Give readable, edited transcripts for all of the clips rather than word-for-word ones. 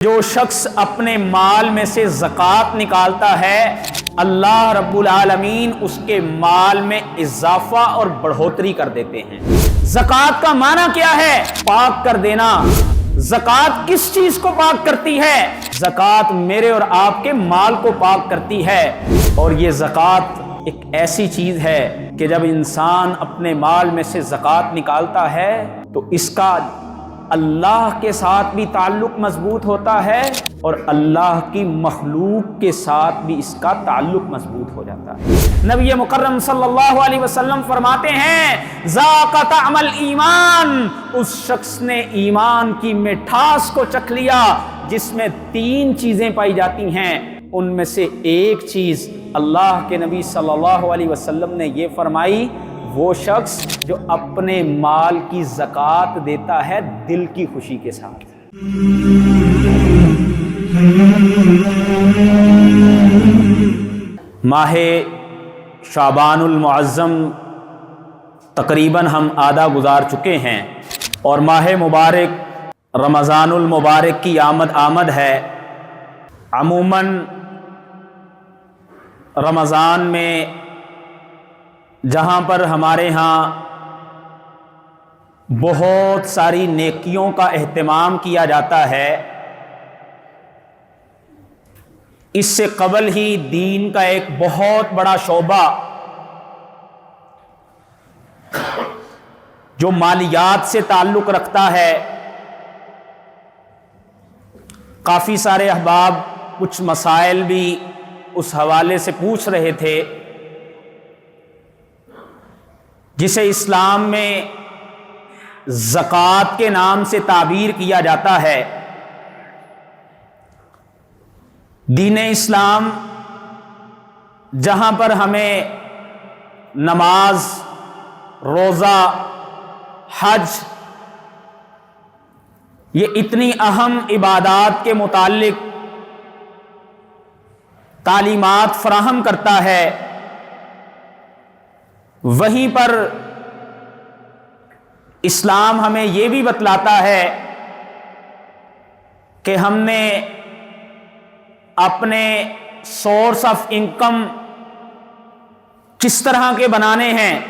جو شخص اپنے مال میں سے زکوٰۃ نکالتا ہے اللہ رب العالمین اس کے مال میں اضافہ اور بڑھوتری کر دیتے ہیں۔ زکوٰۃ کا معنی کیا ہے؟ پاک کر دینا۔ زکوٰۃ کس چیز کو پاک کرتی ہے؟ زکوٰۃ میرے اور آپ کے مال کو پاک کرتی ہے۔ اور یہ زکوٰۃ ایک ایسی چیز ہے کہ جب انسان اپنے مال میں سے زکوٰۃ نکالتا ہے تو اس کا اللہ کے ساتھ بھی تعلق مضبوط ہوتا ہے اور اللہ کی مخلوق کے ساتھ بھی اس کا تعلق مضبوط ہو جاتا ہے۔ نبی مکرم صلی اللہ علیہ وسلم فرماتے ہیں ذاق طعم الایمان، اس شخص نے ایمان کی مٹھاس کو چکھ لیا جس میں 3 چیزیں پائی جاتی ہیں۔ ان میں سے ایک چیز اللہ کے نبی صلی اللہ علیہ وسلم نے یہ فرمائی، وہ شخص جو اپنے مال کی زکوٰۃ دیتا ہے دل کی خوشی کے ساتھ۔ ماہ شعبان المعظم تقریباً ہم آدھا گزار چکے ہیں اور ماہ مبارک رمضان المبارک کی آمد ہے۔ عموماً رمضان میں جہاں پر ہمارے ہاں بہت ساری نیکیوں کا اہتمام کیا جاتا ہے، اس سے قبل ہی دین کا ایک بہت بڑا شعبہ جو مالیات سے تعلق رکھتا ہے، کافی سارے احباب کچھ مسائل بھی اس حوالے سے پوچھ رہے تھے، جسے اسلام میں زکوٰۃ کے نام سے تعبیر کیا جاتا ہے۔ دین اسلام جہاں پر ہمیں نماز، روزہ، حج، یہ اتنی اہم عبادات کے متعلق تعلیمات فراہم کرتا ہے، وہیں پر اسلام ہمیں یہ بھی بتلاتا ہے کہ ہم نے اپنے سورس آف انکم کس طرح کے بنانے ہیں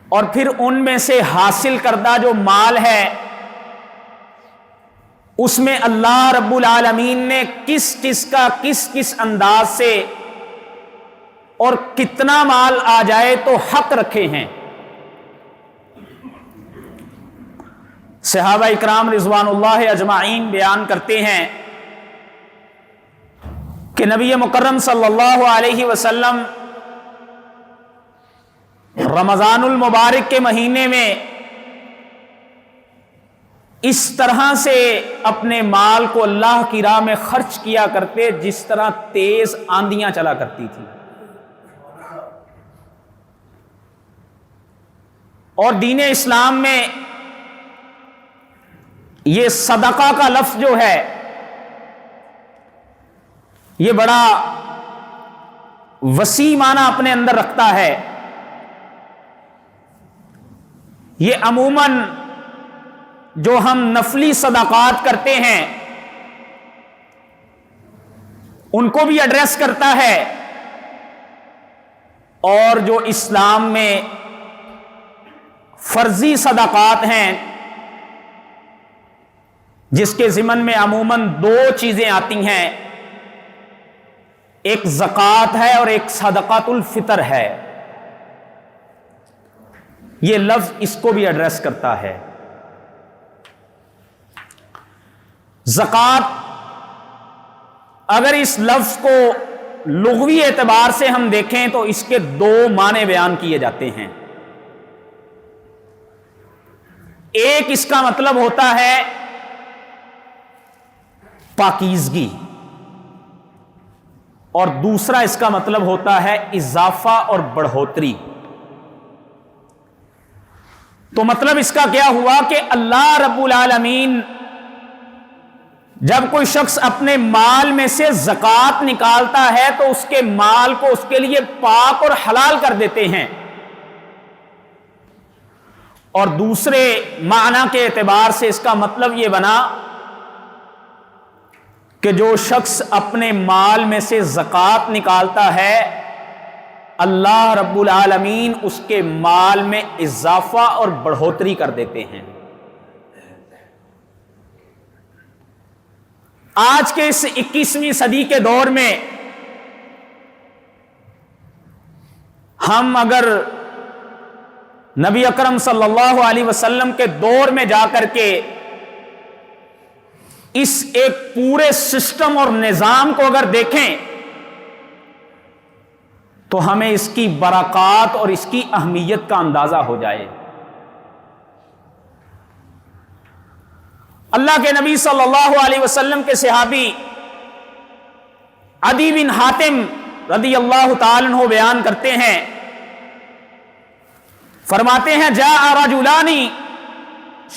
اور پھر ان میں سے حاصل کردہ جو مال ہے اس میں اللہ رب العالمین نے کس انداز سے اور کتنا مال آ جائے تو حق رکھے ہیں۔ صحابہ اکرام رضوان اللہ اجمعین بیان کرتے ہیں کہ نبی مکرم صلی اللہ علیہ وسلم رمضان المبارک کے مہینے میں اس طرح سے اپنے مال کو اللہ کی راہ میں خرچ کیا کرتے جس طرح تیز آندیاں چلا کرتی تھی۔ اور دین اسلام میں یہ صدقہ کا لفظ جو ہے یہ بڑا وسیع معنی اپنے اندر رکھتا ہے۔ یہ عموماً جو ہم نفلی صدقات کرتے ہیں ان کو بھی ایڈریس کرتا ہے، اور جو اسلام میں فرضی صدقات ہیں جس کے ضمن میں عموماً 2 چیزیں آتی ہیں، ایک زکوٰۃ ہے اور ایک صدقۃ الفطر ہے، یہ لفظ اس کو بھی ایڈریس کرتا ہے۔ زکوٰۃ اگر اس لفظ کو لغوی اعتبار سے ہم دیکھیں تو اس کے 2 معنی بیان کیے جاتے ہیں۔ ایک اس کا مطلب ہوتا ہے پاکیزگی، اور دوسرا اس کا مطلب ہوتا ہے اضافہ اور بڑھوتری۔ تو مطلب اس کا کیا ہوا کہ اللہ رب العالمین جب کوئی شخص اپنے مال میں سے زکوٰۃ نکالتا ہے تو اس کے مال کو اس کے لیے پاک اور حلال کر دیتے ہیں، اور دوسرے معنی کے اعتبار سے اس کا مطلب یہ بنا کہ جو شخص اپنے مال میں سے زکوٰۃ نکالتا ہے اللہ رب العالمین اس کے مال میں اضافہ اور بڑھوتری کر دیتے ہیں۔ آج کے اس 21ویں صدی کے دور میں ہم اگر نبی اکرم صلی اللہ علیہ وسلم کے دور میں جا کر کے اس ایک پورے سسٹم اور نظام کو اگر دیکھیں تو ہمیں اس کی برکات اور اس کی اہمیت کا اندازہ ہو جائے۔ اللہ کے نبی صلی اللہ علیہ وسلم کے صحابی عدی بن حاتم رضی اللہ تعالی عنہ بیان کرتے ہیں، فرماتے ہیں جاء رجلان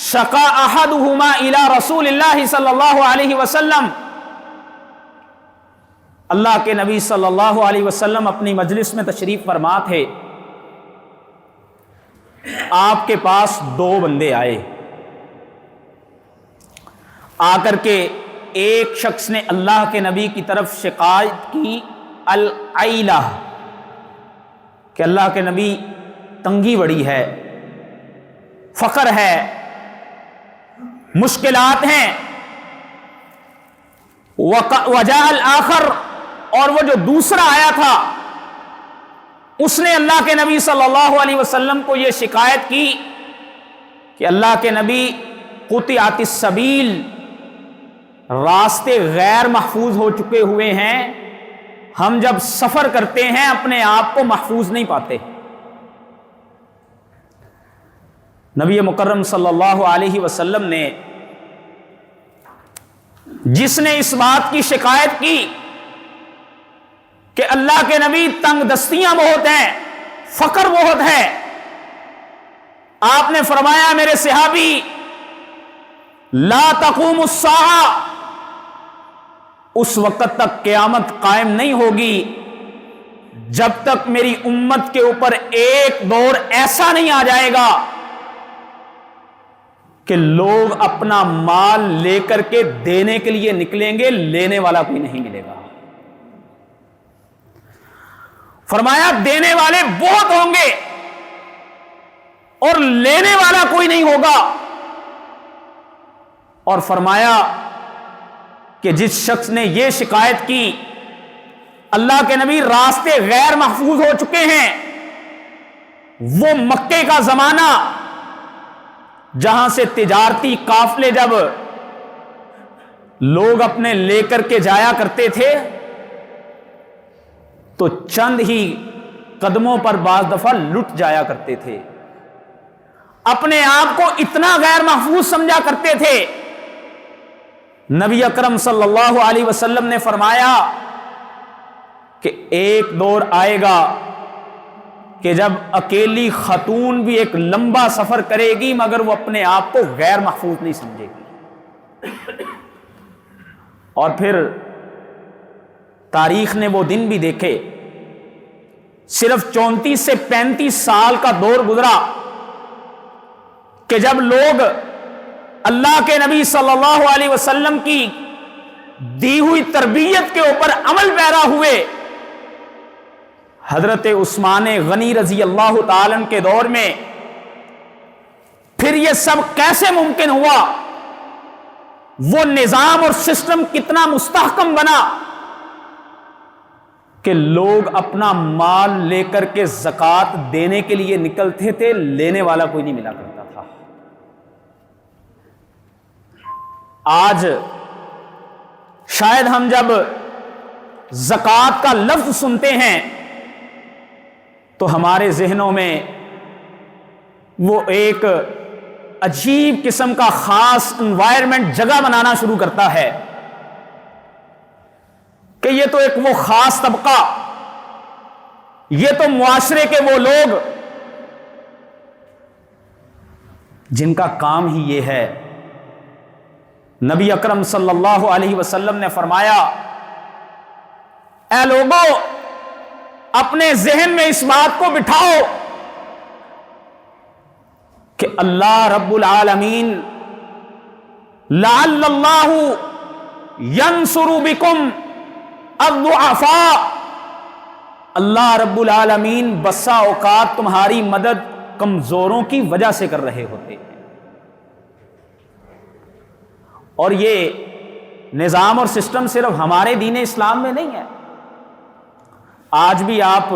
شقا احدهما الى رسول اللہ صلی اللہ علیہ وسلم، اللہ کے نبی صلی اللہ علیہ وسلم اپنی مجلس میں تشریف فرما تھے، آپ کے پاس دو بندے آئے، آ کر کے ایک شخص نے اللہ کے نبی کی طرف شکایت کی العیلہ کہ اللہ کے نبی تنگی بڑی ہے، فقر ہے، مشکلات ہیں۔ وجاء الآخر، اور وہ جو دوسرا آیا تھا اس نے اللہ کے نبی صلی اللہ علیہ وسلم کو یہ شکایت کی کہ اللہ کے نبی قطعت السبیل، راستے غیر محفوظ ہو چکے ہوئے ہیں، ہم جب سفر کرتے ہیں اپنے آپ کو محفوظ نہیں پاتے۔ نبی مکرم صلی اللہ علیہ وسلم نے جس نے اس بات کی شکایت کی کہ اللہ کے نبی تنگ دستیاں بہت ہیں، فقر بہت ہے، آپ نے فرمایا میرے صحابی لا تقوم الساعہ، اس وقت تک قیامت قائم نہیں ہوگی جب تک میری امت کے اوپر ایک دور ایسا نہیں آ جائے گا کہ لوگ اپنا مال لے کر کے دینے کے لیے نکلیں گے، لینے والا کوئی نہیں ملے گا۔ فرمایا دینے والے بہت ہوں گے اور لینے والا کوئی نہیں ہوگا، اور فرمایا کہ جس شخص نے یہ شکایت کی اللہ کے نبی راستے غیر محفوظ ہو چکے ہیں، وہ مکے کا زمانہ جہاں سے تجارتی قافلے جب لوگ اپنے لے کر کے جایا کرتے تھے تو چند ہی قدموں پر بعض دفعہ لٹ جایا کرتے تھے، اپنے آپ کو اتنا غیر محفوظ سمجھا کرتے تھے۔ نبی اکرم صلی اللہ علیہ وسلم نے فرمایا کہ ایک دور آئے گا کہ جب اکیلی خاتون بھی ایک لمبا سفر کرے گی مگر وہ اپنے آپ کو غیر محفوظ نہیں سمجھے گی۔ اور پھر تاریخ نے وہ دن بھی دیکھے، صرف 34 سے 35 سال کا دور گزرا کہ جب لوگ اللہ کے نبی صلی اللہ علیہ وسلم کی دی ہوئی تربیت کے اوپر عمل پیرا ہوئے۔ حضرت عثمان غنی رضی اللہ تعالی عنہ کے دور میں پھر یہ سب کیسے ممکن ہوا، وہ نظام اور سسٹم کتنا مستحکم بنا کہ لوگ اپنا مال لے کر کے زکوٰۃ دینے کے لیے نکلتے تھے، لینے والا کوئی نہیں ملا کرتا تھا۔ آج شاید ہم جب زکوٰۃ کا لفظ سنتے ہیں تو ہمارے ذہنوں میں وہ ایک عجیب قسم کا خاص انوائرمنٹ جگہ بنانا شروع کرتا ہے کہ یہ تو ایک وہ خاص طبقہ، یہ تو معاشرے کے وہ لوگ جن کا کام ہی یہ ہے۔ نبی اکرم صلی اللہ علیہ وسلم نے فرمایا اے لوگو، اپنے ذہن میں اس بات کو بٹھاؤ کہ اللہ رب العالمین لعل اللہ ینصر بکم الضعفاء، اللہ رب العالمین بسا اوقات تمہاری مدد کمزوروں کی وجہ سے کر رہے ہوتے ہیں۔ اور یہ نظام اور سسٹم صرف ہمارے دین اسلام میں نہیں ہے، آج بھی آپ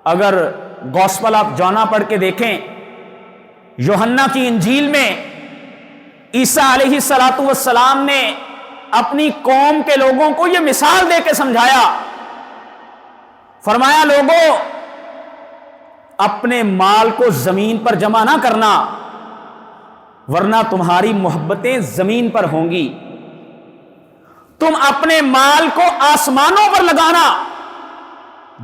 اگر گوسپل آف جونا پڑھ کے دیکھیں، یوحنا کی انجیل میں عیسیٰ علیہ الصلوۃ والسلام نے اپنی قوم کے لوگوں کو یہ مثال دے کے سمجھایا، فرمایا لوگوں اپنے مال کو زمین پر جمع نہ کرنا ورنہ تمہاری محبتیں زمین پر ہوں گی، تم اپنے مال کو آسمانوں پر لگانا،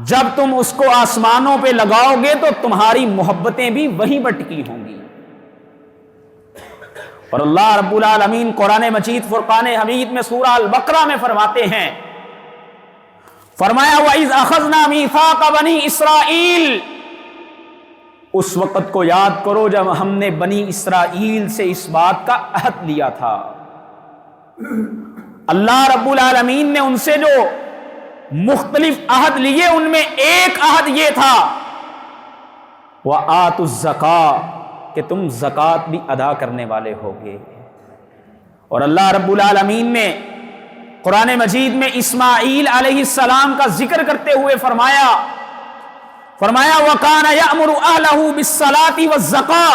جب تم اس کو آسمانوں پہ لگاؤ گے تو تمہاری محبتیں بھی وہیں پر ٹکی ہوں گی۔ اور اللہ رب العالمین قرآن مجید فرقان حمید میں سورہ البقرہ میں فرماتے ہیں، فرمایا وَإِذْ أَخَذْنَا مِيثَاقَ بَنِي إِسْرَائِيلَ، اس وقت کو یاد کرو جب ہم نے بنی اسرائیل سے اس بات کا عہد لیا تھا۔ اللہ رب العالمین نے ان سے جو مختلف عہد لیے ان میں ایک عہد یہ تھا وَآتُوا الزَّكَاةَ، کہ تم زکوٰۃ بھی ادا کرنے والے ہوگے۔ اور اللہ رب العالمین نے قرآن مجید میں اسماعیل علیہ السلام کا ذکر کرتے ہوئے فرمایا وَكَانَ يَأْمُرُ أَهْلَهُ بِالصَّلَاةِ وَالزَّكَاةِ،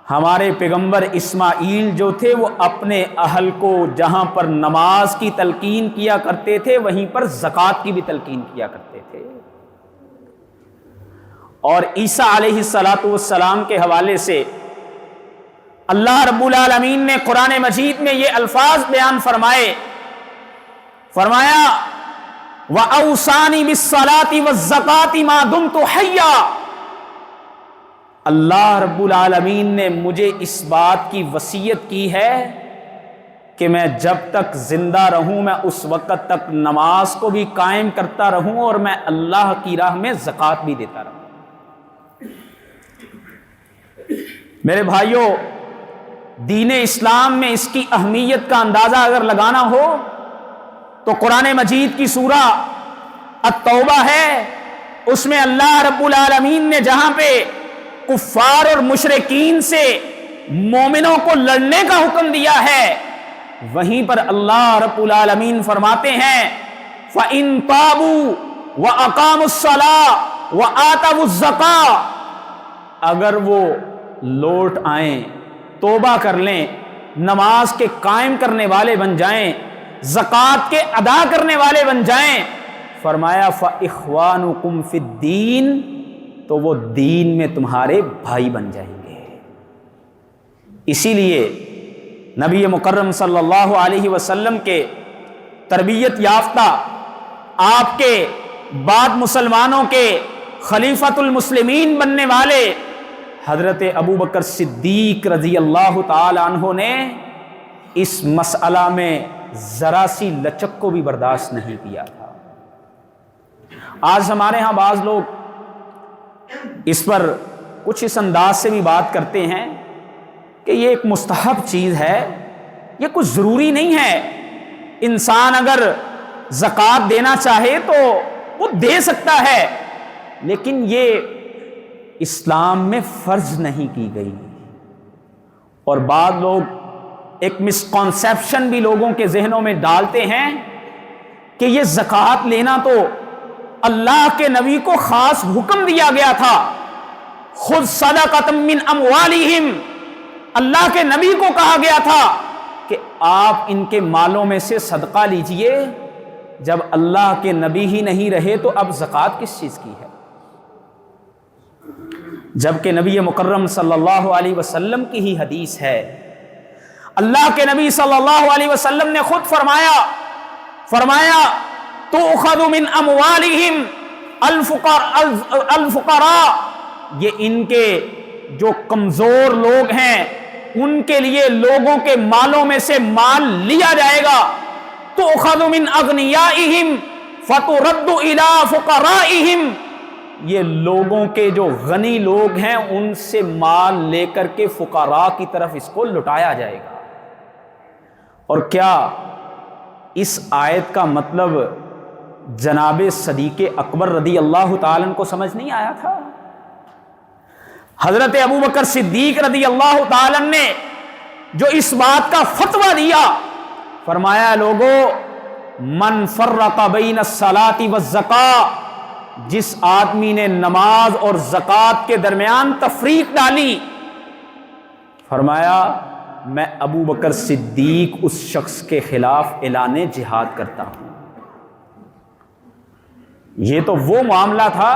ہمارے پیغمبر اسماعیل جو تھے وہ اپنے اہل کو جہاں پر نماز کی تلقین کیا کرتے تھے وہیں پر زکوٰۃ کی بھی تلقین کیا کرتے تھے۔ اور عیسیٰ علیہ السلام کے حوالے سے اللہ رب العالمین نے قرآن مجید میں یہ الفاظ بیان فرمایا وَأَوْصَانِي بِالصَّلَاةِ وَالزَّكَاةِ مَا دُمْتُ حَيًّا، اللہ رب العالمین نے مجھے اس بات کی وصیت کی ہے کہ میں جب تک زندہ رہوں میں اس وقت تک نماز کو بھی قائم کرتا رہوں اور میں اللہ کی راہ میں زکوٰۃ بھی دیتا رہوں۔ میرے بھائیوں، دین اسلام میں اس کی اہمیت کا اندازہ اگر لگانا ہو تو قرآن مجید کی سورہ التوبہ ہے، اس میں اللہ رب العالمین نے جہاں پہ کفار اور مشرکین سے مومنوں کو لڑنے کا حکم دیا ہے وہیں پر اللہ رب العالمین فرماتے ہیں فَإِن تَابُوا وَأَقَامُوا الصَّلَاةَ وَآتَوُا الزَّكَاةَ، اگر وہ لوٹ آئیں، توبہ کر لیں، نماز کے قائم کرنے والے بن جائیں، زکوٰۃ کے ادا کرنے والے بن جائیں، فرمایا فَإِخْوَانُكُمْ فِي الدِّينِ، تو وہ دین میں تمہارے بھائی بن جائیں گے۔ اسی لیے نبی مکرم صلی اللہ علیہ وسلم کے تربیت یافتہ آپ کے بعد مسلمانوں کے خلیفۃ المسلمین بننے والے حضرت ابو بکر صدیق رضی اللہ تعالی عنہ نے اس مسئلہ میں ذرا سی لچک کو بھی برداشت نہیں کیا تھا۔ آج ہمارے ہاں بعض لوگ اس پر کچھ اس انداز سے بھی بات کرتے ہیں کہ یہ ایک مستحب چیز ہے، یہ کچھ ضروری نہیں ہے، انسان اگر زکوٰۃ دینا چاہے تو وہ دے سکتا ہے، لیکن یہ اسلام میں فرض نہیں کی گئی۔ اور بعض لوگ ایک مسکانسیپشن بھی لوگوں کے ذہنوں میں ڈالتے ہیں کہ یہ زکوٰۃ لینا تو اللہ کے نبی کو خاص حکم دیا گیا تھا، خذ صدقۃ من اموالہم، اللہ کے نبی کو کہا گیا تھا کہ آپ ان کے مالوں میں سے صدقہ لیجئے، جب اللہ کے نبی ہی نہیں رہے تو اب زکوٰۃ کس چیز کی ہے؟ جبکہ نبی مکرم صلی اللہ علیہ وسلم کی ہی حدیث ہے، اللہ کے نبی صلی اللہ علیہ وسلم نے خود فرمایا تؤخذ من اموالہم الفقراء، یہ ان کے جو کمزور لوگ ہیں ان کے لیے لوگوں کے مالوں میں سے مال لیا جائے گا، تؤخذ من اغنیائہم فترد الی فقرائہم، یہ لوگوں کے جو غنی لوگ ہیں ان سے مال لے کر کے فقراء کی طرف اس کو لٹایا جائے گا۔ اور کیا اس آیت کا مطلب جناب صدیق اکبر رضی اللہ تعالیٰ عنہ کو سمجھ نہیں آیا تھا؟ حضرت ابو بکر صدیق رضی اللہ تعالیٰ عنہ نے جو اس بات کا فتویٰ دیا، فرمایا لوگو من فرق بین الصلاۃ والزکاۃ، جس آدمی نے نماز اور زکوٰۃ کے درمیان تفریق ڈالی، فرمایا میں ابو بکر صدیق اس شخص کے خلاف اعلان جہاد کرتا ہوں۔ یہ تو وہ معاملہ تھا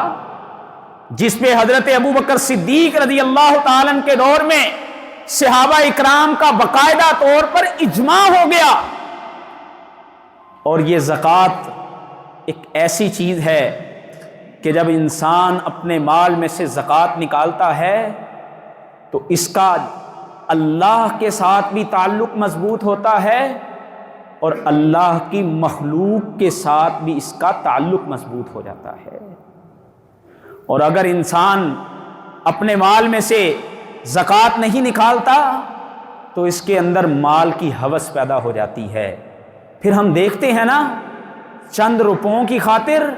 جس پہ حضرت ابو بکر صدیق رضی اللہ تعالیٰ عنہ کے دور میں صحابہ اکرام کا باقاعدہ طور پر اجماع ہو گیا۔ اور یہ زکوٰۃ ایک ایسی چیز ہے کہ جب انسان اپنے مال میں سے زکوٰۃ نکالتا ہے تو اس کا اللہ کے ساتھ بھی تعلق مضبوط ہوتا ہے اور اللہ کی مخلوق کے ساتھ بھی اس کا تعلق مضبوط ہو جاتا ہے۔ اور اگر انسان اپنے مال میں سے زکوٰۃ نہیں نکالتا تو اس کے اندر مال کی ہوس پیدا ہو جاتی ہے۔ پھر ہم دیکھتے ہیں نا، چند روپوں کی خاطر،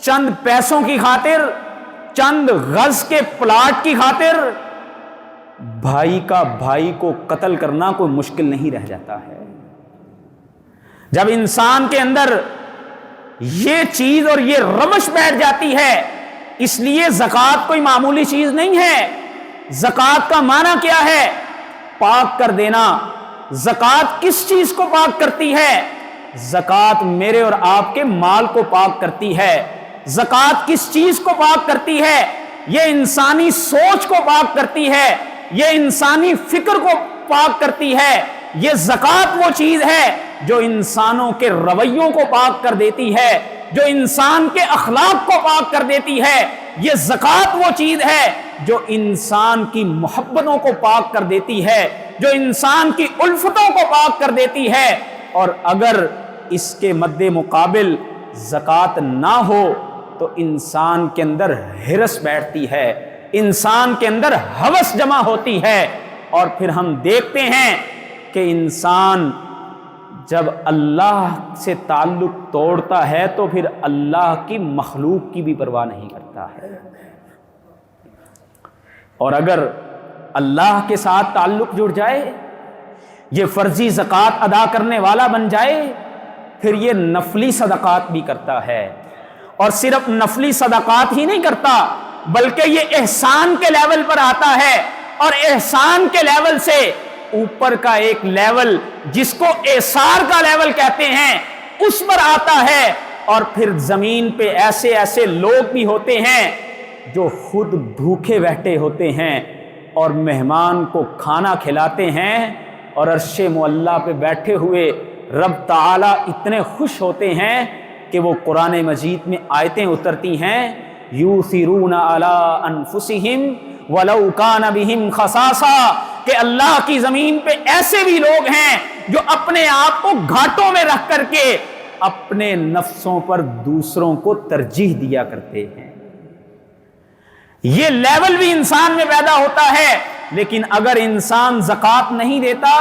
چند پیسوں کی خاطر، چند گز کے پلاٹ کی خاطر بھائی کا بھائی کو قتل کرنا کوئی مشکل نہیں رہ جاتا ہے۔ جب انسان کے اندر یہ چیز اور یہ روش بیٹھ جاتی ہے، اس لیے زکوٰۃ کوئی معمولی چیز نہیں ہے۔ زکوٰۃ کا معنی کیا ہے؟ پاک کر دینا۔ زکوٰۃ کس چیز کو پاک کرتی ہے؟ زکوٰۃ میرے اور آپ کے مال کو پاک کرتی ہے۔ زکوٰۃ کس چیز کو پاک کرتی ہے؟ یہ انسانی سوچ کو پاک کرتی ہے، یہ انسانی فکر کو پاک کرتی ہے۔ یہ زکوٰۃ وہ چیز ہے جو انسانوں کے رویوں کو پاک کر دیتی ہے، جو انسان کے اخلاق کو پاک کر دیتی ہے۔ یہ زکوٰۃ وہ چیز ہے جو انسان کی محبتوں کو پاک کر دیتی ہے، جو انسان کی الفتوں کو پاک کر دیتی ہے۔ اور اگر اس کے مد مقابل زکوٰۃ نہ ہو تو انسان کے اندر ہرس بیٹھتی ہے، انسان کے اندر ہوس جمع ہوتی ہے، اور پھر ہم دیکھتے ہیں کہ انسان جب اللہ سے تعلق توڑتا ہے تو پھر اللہ کی مخلوق کی بھی پرواہ نہیں کرتا ہے۔ اور اگر اللہ کے ساتھ تعلق جڑ جائے، یہ فرضی زکوٰۃ ادا کرنے والا بن جائے، پھر یہ نفلی صدقات بھی کرتا ہے، اور صرف نفلی صدقات ہی نہیں کرتا بلکہ یہ احسان کے لیول پر آتا ہے، اور احسان کے لیول سے اوپر کا ایک لیول جس کو اعصار کا لیول کہتے ہیں اس پر آتا ہے۔ اور پھر زمین پہ ایسے ایسے لوگ بھی ہوتے ہیں جو خود بھوکے بیٹھے ہوتے ہیں اور مہمان کو کھانا کھلاتے ہیں، اور عرش معلیٰ پہ بیٹھے ہوئے رب تعالیٰ اتنے خوش ہوتے ہیں کہ وہ قرآن مجید میں آیتیں اترتی ہیں، یؤثرون علی انفسہم وَلَوْ كَانَ بِهِمْ خَصَاصَةٌ، کہ اللہ کی زمین پہ ایسے بھی لوگ ہیں جو اپنے آپ کو گھاٹوں میں رکھ کر کے اپنے نفسوں پر دوسروں کو ترجیح دیا کرتے ہیں۔ یہ لیول بھی انسان میں پیدا ہوتا ہے، لیکن اگر انسان زکوٰۃ نہیں دیتا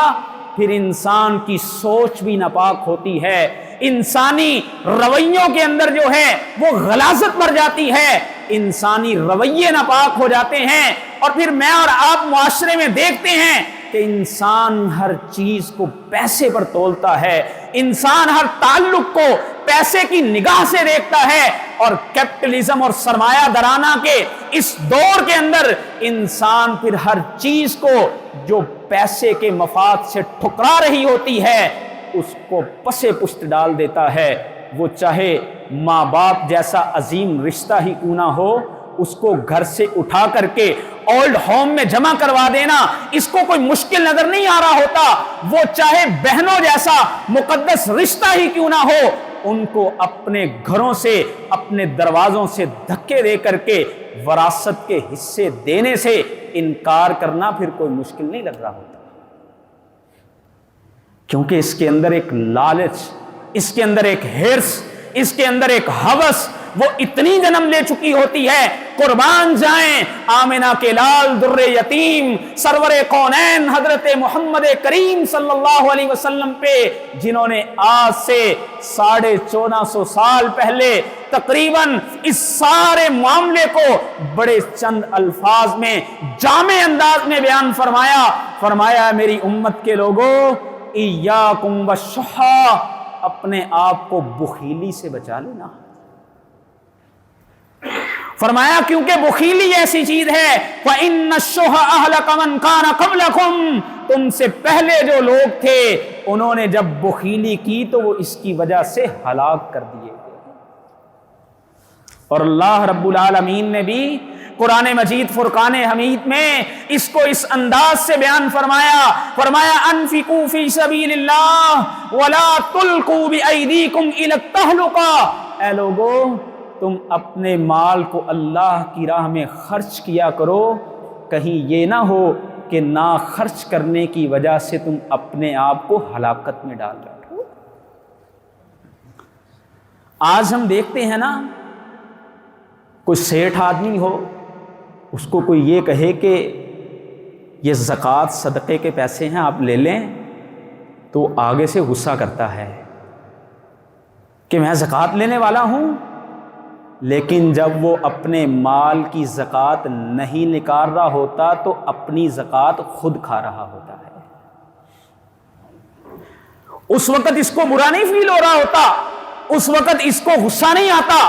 پھر انسان کی سوچ بھی ناپاک ہوتی ہے، انسانی رویوں کے اندر جو ہے وہ غلاظت مر جاتی ہے، انسانی رویے ناپاک ہو جاتے ہیں، اور پھر میں اور آپ معاشرے میں دیکھتے ہیں کہ انسان ہر چیز کو پیسے پر تولتا ہے، انسان ہر تعلق کو پیسے کی نگاہ سے دیکھتا ہے، اور کیپٹلزم اور سرمایہ درانہ کے اس دور کے اندر انسان پھر ہر چیز کو جو پیسے کے مفاد سے ٹھکرا رہی ہوتی ہے اس کو پسے پشت ڈال دیتا ہے۔ وہ چاہے ماں باپ جیسا عظیم رشتہ ہی کیوں نہ ہو، اس کو گھر سے اٹھا کر کے اولڈ ہوم میں جمع کروا دینا اس کو کوئی مشکل نظر نہیں آ رہا ہوتا۔ وہ چاہے بہنوں جیسا مقدس رشتہ ہی کیوں نہ ہو، ان کو اپنے گھروں سے، اپنے دروازوں سے دھکے دے کر کے وراثت کے حصے دینے سے انکار کرنا پھر کوئی مشکل نہیں لگ رہا ہوتا، کیونکہ اس کے اندر ایک لالچ، اس کے اندر ایک ہرس، اس کے اندر ایک ہوس وہ اتنی جنم لے چکی ہوتی ہے قربان جائیں آمنہ کے لال در یتیم سرور کونین حضرت محمد کریم صلی اللہ علیہ وسلم پہ، جنہوں نے آج سے 1450 سال پہلے تقریباً اس سارے معاملے کو بڑے چند الفاظ میں جامع انداز میں بیان فرمایا میری امت کے لوگوں، ایاکم والشح، اپنے آپ کو بخیلی سے بچا لینا۔ فرمایا کیونکہ بخیلی ایسی چیز ہے فَإِنَّ الشُّحَ أَهْلَكَ مَنْ كَانَ قَبْلَكُمْ، تم سے پہلے جو لوگ تھے انہوں نے جب بخیلی کی تو وہ اس کی وجہ سے ہلاک کر دیے گئے۔ اور اللہ رب العالمین نے بھی قرآن مجید فرقان حمید میں اس کو اس انداز سے بیان فرمایا انفقوا فی سبیل اللہ ولا تلقوا بأیدیکم الی التہلکہ، اے لوگو تم اپنے مال کو اللہ کی راہ میں خرچ کیا کرو، کہیں یہ نہ ہو کہ نہ خرچ کرنے کی وجہ سے تم اپنے آپ کو ہلاکت میں ڈال بیٹھو۔ آج ہم دیکھتے ہیں نا، کوئی سیٹھ آدمی ہو، اس کو کوئی یہ کہے کہ یہ زکوٰۃ صدقے کے پیسے ہیں آپ لے لیں، تو آگے سے غصہ کرتا ہے کہ میں زکوٰۃ لینے والا ہوں، لیکن جب وہ اپنے مال کی زکوٰۃ نہیں نکال رہا ہوتا تو اپنی زکوٰۃ خود کھا رہا ہوتا ہے۔ اس وقت اس کو برا نہیں فیل ہو رہا ہوتا، اس وقت اس کو غصہ نہیں آتا،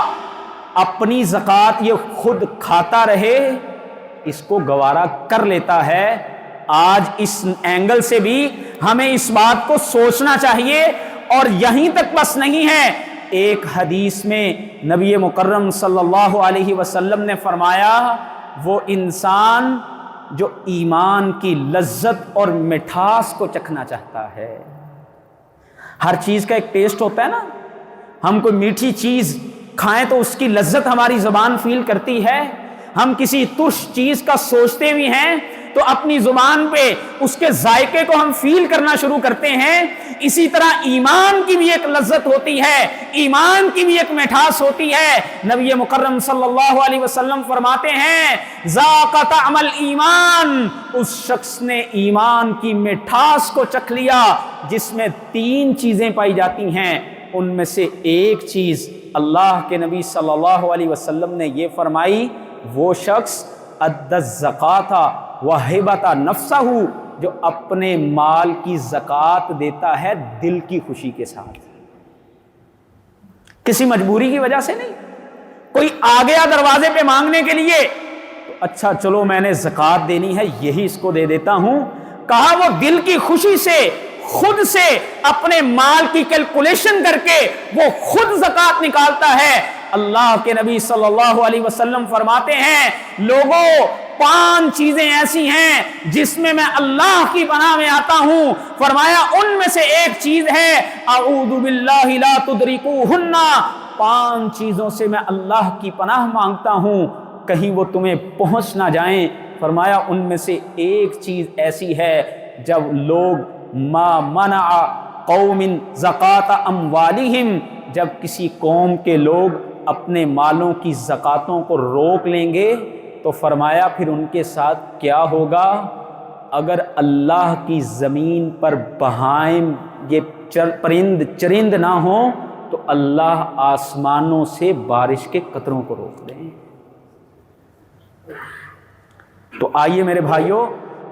اپنی زکوٰۃ یہ خود کھاتا رہے اس کو گوارا کر لیتا ہے۔ آج اس اینگل سے بھی ہمیں اس بات کو سوچنا چاہیے، اور یہیں تک بس نہیں ہے، ایک حدیث میں نبی مکرم صلی اللہ علیہ وسلم نے فرمایا وہ انسان جو ایمان کی لذت اور مٹھاس کو چکھنا چاہتا ہے۔ ہر چیز کا ایک ٹیسٹ ہوتا ہے نا، ہم کوئی میٹھی چیز کھائیں تو اس کی لذت ہماری زبان فیل کرتی ہے، ہم کسی ترش چیز کا سوچتے بھی ہیں تو اپنی زبان پہ اس کے ذائقے کو ہم فیل کرنا شروع کرتے ہیں۔ اسی طرح ایمان کی بھی ایک لذت ہوتی ہے، ایمان کی بھی ایک مٹھاس ہوتی ہے۔ نبی مکرم صلی اللہ علیہ وسلم فرماتے ہیں ذاق طعم الایمان، اس شخص نے ایمان کی مٹھاس کو چکھ لیا، جس میں 3 چیزیں پائی جاتی ہیں، ان میں سے ایک چیز اللہ کے نبی صلی اللہ علیہ وسلم نے یہ فرمائی، وہ شخص ادى الزکاۃ وہبۃ نفسہ، جو اپنے مال کی زکوٰۃ دیتا ہے دل کی خوشی کے ساتھ، کسی مجبوری کی وجہ سے نہیں۔ کوئی آ گیا دروازے پہ مانگنے کے لیے تو اچھا چلو میں نے زکوٰۃ دینی ہے یہی اس کو دے دیتا ہوں، کہا وہ دل کی خوشی سے خود سے اپنے مال کی کیلکولیشن کر کے وہ خود زکوٰۃ نکالتا ہے۔ اللہ کے نبی صلی اللہ علیہ وسلم فرماتے ہیں لوگوں 5 چیزیں ایسی ہیں جس میں میں اللہ کی پناہ میں آتا ہوں، فرمایا ان میں سے ایک چیز ہے اعوذ باللہ لا تدرکوہن، 5 چیزوں سے میں اللہ کی پناہ مانگتا ہوں کہیں وہ تمہیں پہنچ نہ جائیں۔ فرمایا ان میں سے ایک چیز ایسی ہے جب لوگ ما منع قوم زکاۃ اموالہم، جب کسی قوم کے لوگ اپنے مالوں کی زکاتوں کو روک لیں گے تو فرمایا پھر ان کے ساتھ کیا ہوگا، اگر اللہ کی زمین پر بہائم یہ پرند چرند نہ ہوں تو اللہ آسمانوں سے بارش کے قطروں کو روک دیں۔ تو آئیے میرے بھائیوں،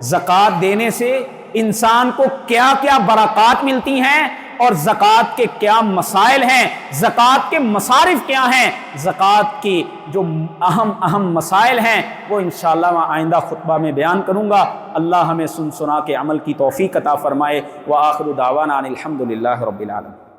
زکوٰۃ دینے سے انسان کو کیا کیا برکات ملتی ہیں اور زکوٰۃ کے کیا مسائل ہیں، زکوٰۃ کے مصارف کیا ہیں، زکوٰۃ کے جو اہم مسائل ہیں وہ انشاءاللہ میں آئندہ خطبہ میں بیان کروں گا۔ اللہ ہمیں سن سنا کے عمل کی توفیق عطا فرمائے۔ وآخر دعوانا ان الحمد للہ رب العالمین۔